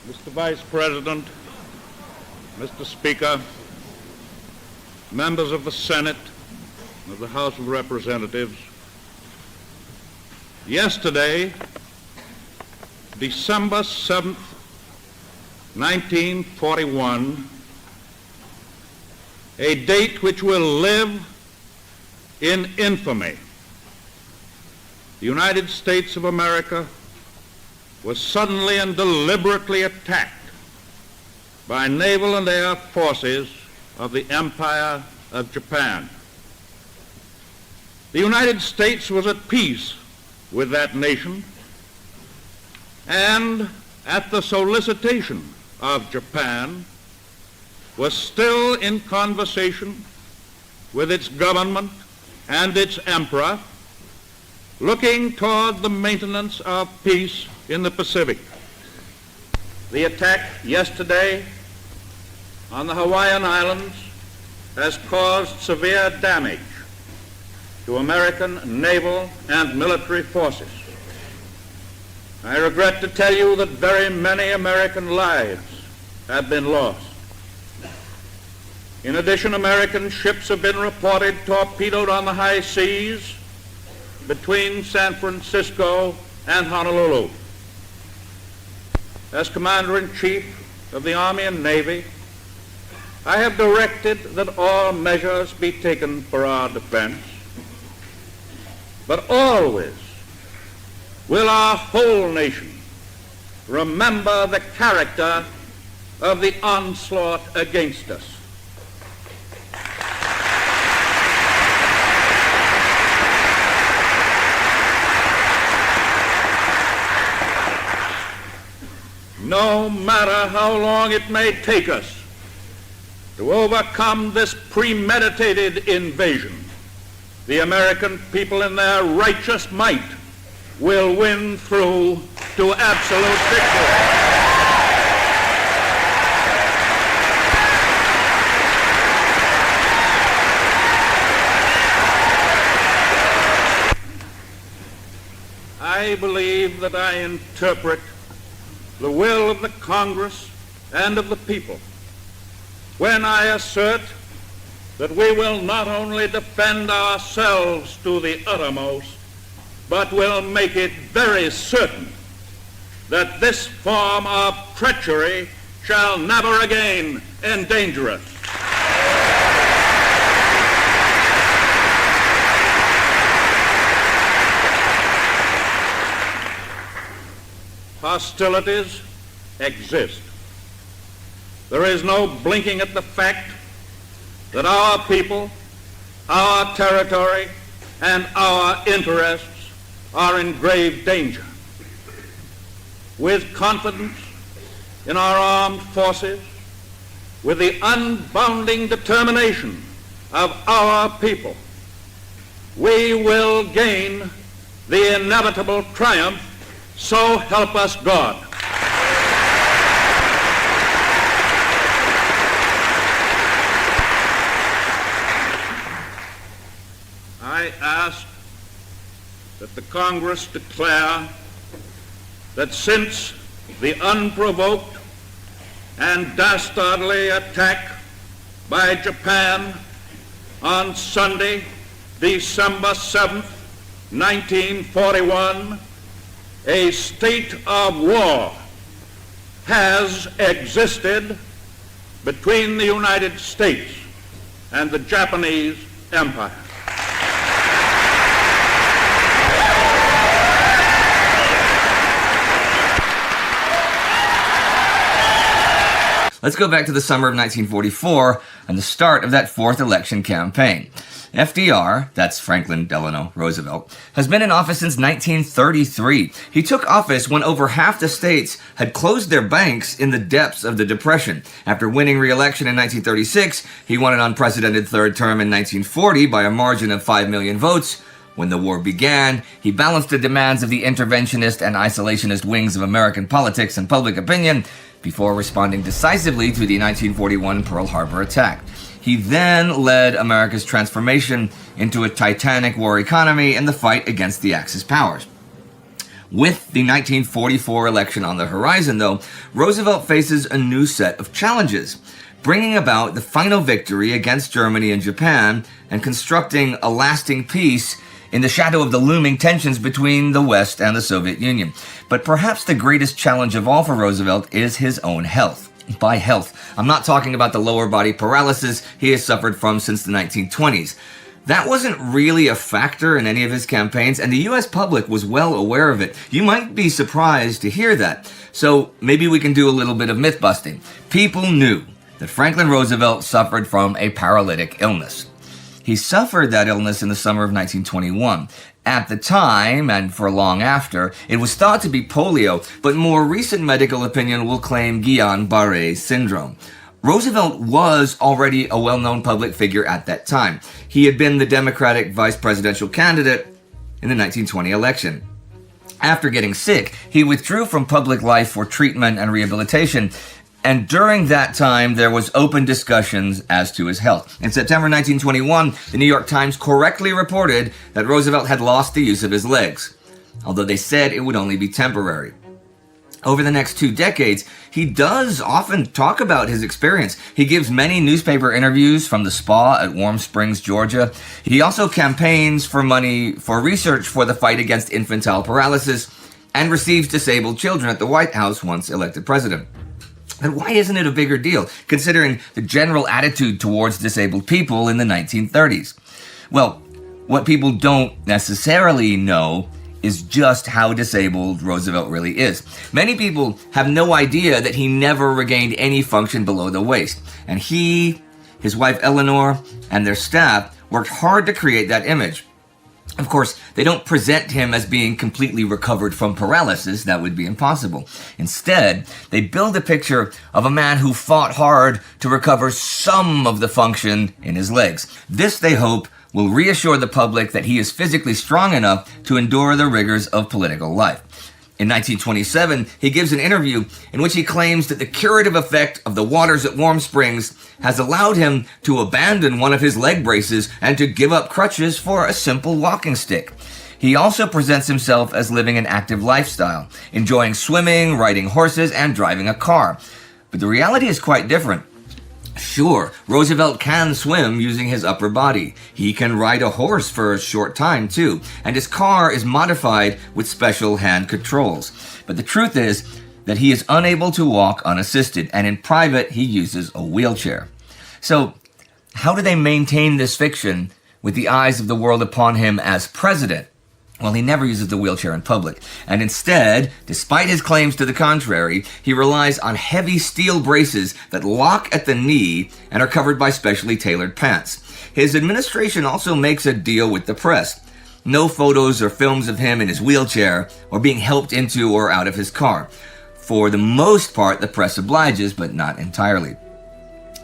Mr. Vice President, Mr. Speaker, members of the Senate, of the House of Representatives, yesterday, December 7th, 1941, a date which will live in infamy, the United States of America was suddenly and deliberately attacked by naval and air forces of the Empire of Japan. The United States was at peace with that nation, and at the solicitation of Japan, was still in conversation with its government and its emperor, looking toward the maintenance of peace in the Pacific. The attack yesterday on the Hawaiian Islands has caused severe damage to American naval and military forces. I regret to tell you that very many American lives have been lost. In addition, American ships have been reported torpedoed on the high seas between San Francisco and Honolulu. As Commander-in-Chief of the Army and Navy, I have directed that all measures be taken for our defense, but always will our whole nation remember the character of the onslaught against us. No matter how long it may take us to overcome this premeditated invasion, the American people in their righteous might will win through to absolute victory. I believe that I interpret the will of the Congress and of the people when I assert that we will not only defend ourselves to the uttermost, but will make it very certain that this form of treachery shall never again endanger us. Hostilities exist. There is no blinking at the fact that our people, our territory, and our interests are in grave danger. With confidence in our armed forces, with the unbounding determination of our people, we will gain the inevitable triumph. So help us God. I ask that the Congress declare that since the unprovoked and dastardly attack by Japan on Sunday, December 7th, 1941, a state of war has existed between the United States and the Japanese Empire. Let's go back to the summer of 1944 and the start of that fourth election campaign. FDR, that's Franklin Delano Roosevelt, has been in office since 1933. He took office when over half the states had closed their banks in the depths of the Depression. After winning re-election in 1936, he won an unprecedented third term in 1940 by a margin of 5 million votes. When the war began, he balanced the demands of the interventionist and isolationist wings of American politics and public opinion before responding decisively to the 1941 Pearl Harbor attack. He then led America's transformation into a titanic war economy in the fight against the Axis powers. With the 1944 election on the horizon, though, Roosevelt faces a new set of challenges, bringing about the final victory against Germany and Japan and constructing a lasting peace in the shadow of the looming tensions between the West and the Soviet Union. But perhaps the greatest challenge of all for Roosevelt is his own health. By health, I'm not talking about the lower body paralysis he has suffered from since the 1920s. That wasn't really a factor in any of his campaigns, and the US public was well aware of it. You might be surprised to hear that. So maybe we can do a little bit of myth busting. People knew that Franklin Roosevelt suffered from a paralytic illness. He suffered that illness in the summer of 1921. At the time, and for long after, it was thought to be polio, but more recent medical opinion will claim Guillain-Barré syndrome. Roosevelt was already a well-known public figure at that time. He had been the Democratic vice presidential candidate in the 1920 election. After getting sick, he withdrew from public life for treatment and rehabilitation, and during that time, there was open discussions as to his health. In September 1921, the New York Times correctly reported that Roosevelt had lost the use of his legs, although they said it would only be temporary. Over the next 2 decades, he does often talk about his experience. He gives many newspaper interviews from the spa at Warm Springs, Georgia. He also campaigns for money for research for the fight against infantile paralysis and receives disabled children at the White House once elected president. And why isn't it a bigger deal, considering the general attitude towards disabled people in the 1930s? Well, what people don't necessarily know is just how disabled Roosevelt really is. Many people have no idea that he never regained any function below the waist. And he, his wife Eleanor, and their staff worked hard to create that image. Of course, they don't present him as being completely recovered from paralysis. That would be impossible. Instead, they build a picture of a man who fought hard to recover some of the function in his legs. This, they hope, will reassure the public that he is physically strong enough to endure the rigors of political life. In 1927, he gives an interview in which he claims that the curative effect of the waters at Warm Springs has allowed him to abandon one of his leg braces and to give up crutches for a simple walking stick. He also presents himself as living an active lifestyle, enjoying swimming, riding horses, and driving a car. But the reality is quite different. Sure, Roosevelt can swim using his upper body. He can ride a horse for a short time, too. And his car is modified with special hand controls. But the truth is that he is unable to walk unassisted, and in private, he uses a wheelchair. So, how do they maintain this fiction with the eyes of the world upon him as president? Well, he never uses the wheelchair in public, and instead, despite his claims to the contrary, he relies on heavy steel braces that lock at the knee and are covered by specially tailored pants. His administration also makes a deal with the press. No photos or films of him in his wheelchair or being helped into or out of his car. For the most part, the press obliges, but not entirely.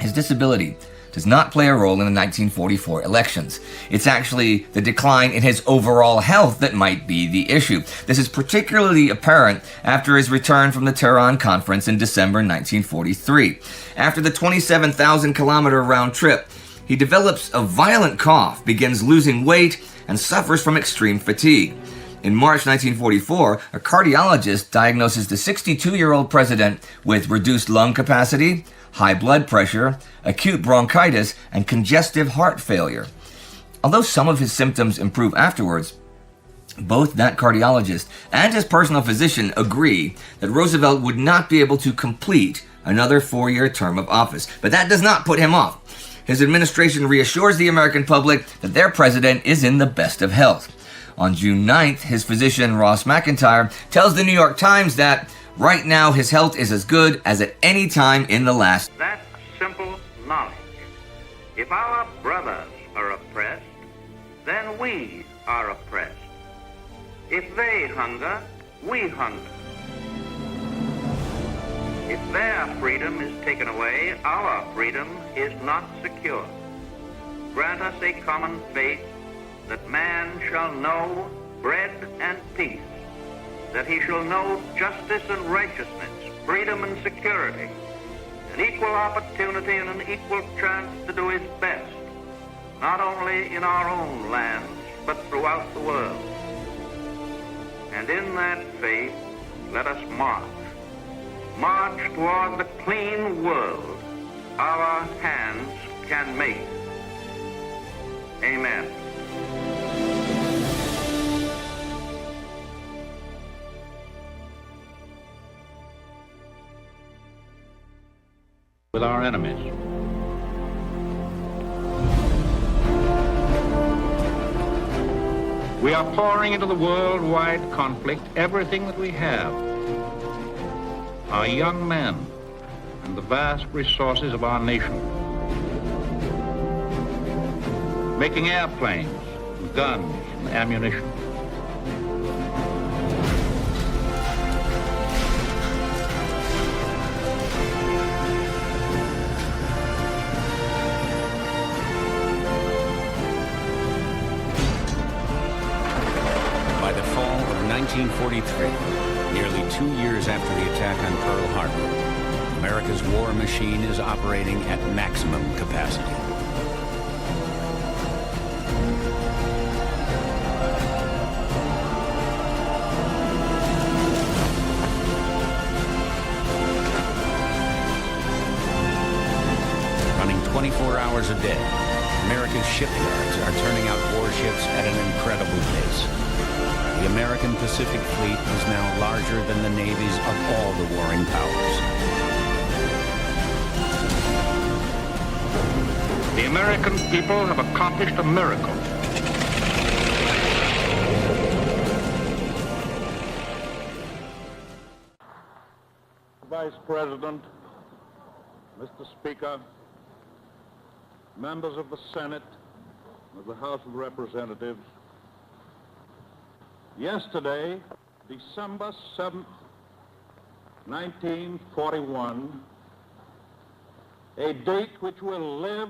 His disability does not play a role in the 1944 elections. It's actually the decline in his overall health that might be the issue. This is particularly apparent after his return from the Tehran conference in December 1943. After the 27,000-kilometer round trip, he develops a violent cough, begins losing weight, and suffers from extreme fatigue. In March 1944, a cardiologist diagnoses the 62-year-old president with reduced lung capacity, high blood pressure, acute bronchitis, and congestive heart failure. Although some of his symptoms improve afterwards, both that cardiologist and his personal physician agree that Roosevelt would not be able to complete another 4-year term of office. But that does not put him off. His administration reassures the American public that their president is in the best of health. On June 9th, his physician, Ross McIntyre, tells the New York Times that right now his health is as good as at any time in the last. That simple knowledge. If our brothers are oppressed, then we are oppressed. If they hunger, we hunger. If their freedom is taken away, our freedom is not secure. Grant us a common faith that man shall know bread and peace, that he shall know justice and righteousness, freedom and security, an equal opportunity and an equal chance to do his best, not only in our own lands, but throughout the world. And in that faith, let us march. March toward the clean world our hands can make. Amen. With our enemies. We are pouring into the worldwide conflict everything that we have. Our young men and the vast resources of our nation. Making airplanes, and guns, and ammunition. By the fall of 1943, nearly 2 years after the attack on Pearl Harbor, America's war machine is operating at maximum capacity. Running 24 hours a day, America's shipyards are turning out warships at an incredible pace. The American Pacific Fleet is now larger than the navies of all the warring powers. The American people have accomplished a miracle. Vice President, Mr. Speaker, members of the Senate, of the House of Representatives, yesterday, December 7th, 1941, a date which will live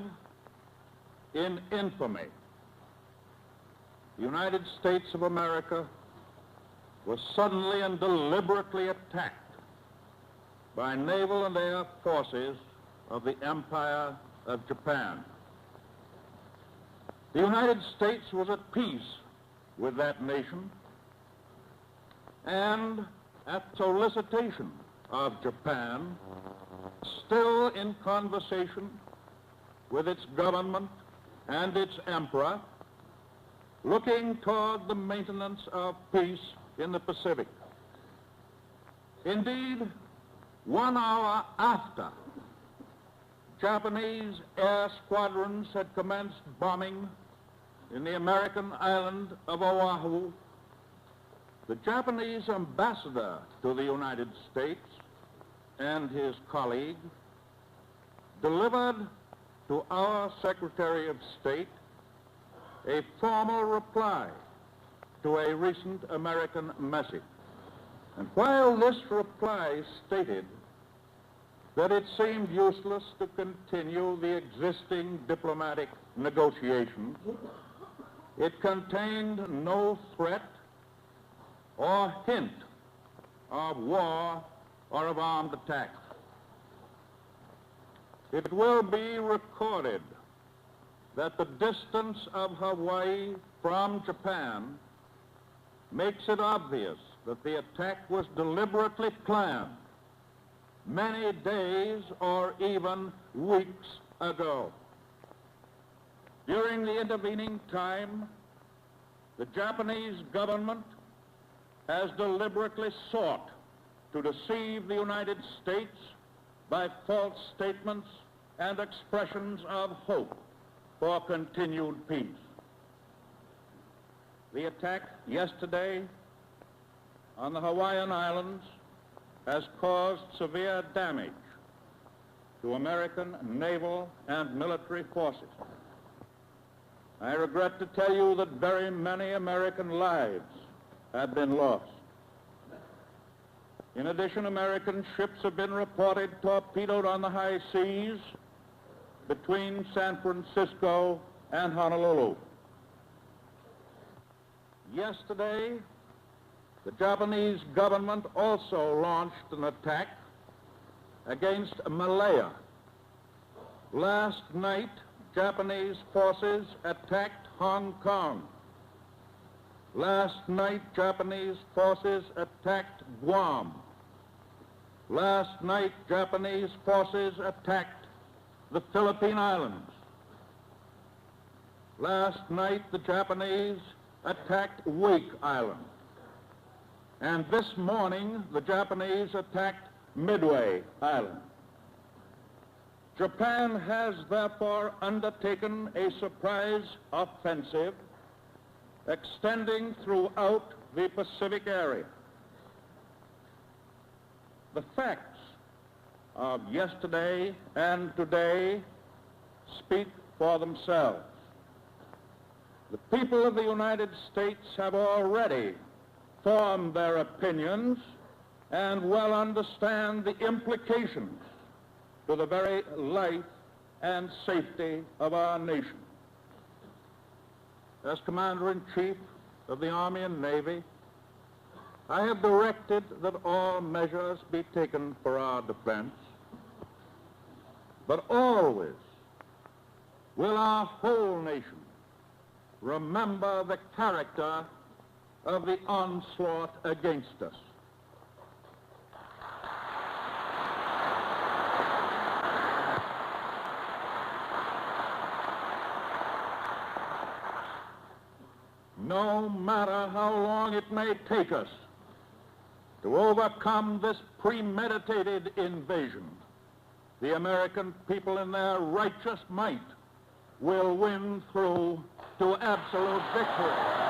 in infamy. The United States of America was suddenly and deliberately attacked by naval and air forces of the Empire of Japan. The United States was at peace with that nation, and at solicitation of Japan, still in conversation with its government and its emperor, looking toward the maintenance of peace in the Pacific. Indeed, 1 hour after Japanese air squadrons had commenced bombing in the American island of Oahu, the Japanese ambassador to the United States and his colleague delivered to our Secretary of State a formal reply to a recent American message. And while this reply stated that it seemed useless to continue the existing diplomatic negotiations, it contained no threat or hint of war or of armed attack. It will be recorded that the distance of Hawaii from Japan makes it obvious that the attack was deliberately planned many days or even weeks ago. During the intervening time, the Japanese government has deliberately sought to deceive the United States by false statements and expressions of hope for continued peace. The attack yesterday on the Hawaiian Islands has caused severe damage to American naval and military forces. I regret to tell you that very many American lives have been lost. In addition, American ships have been reported torpedoed on the high seas between San Francisco and Honolulu. Yesterday, the Japanese government also launched an attack against Malaya. Last night, Japanese forces attacked Hong Kong. Last night, Japanese forces attacked Guam. Last night, Japanese forces attacked the Philippine Islands. Last night, the Japanese attacked Wake Island. And this morning, the Japanese attacked Midway Island. Japan has therefore undertaken a surprise offensive extending throughout the Pacific area. The facts of yesterday and today speak for themselves. The people of the United States have already formed their opinions and well understand the implications to the very life and safety of our nation. As Commander-in-Chief of the Army and Navy, I have directed that all measures be taken for our defense, but always will our whole nation remember the character of the onslaught against us. No matter how long it may take us to overcome this premeditated invasion, the American people in their righteous might will win through to absolute victory.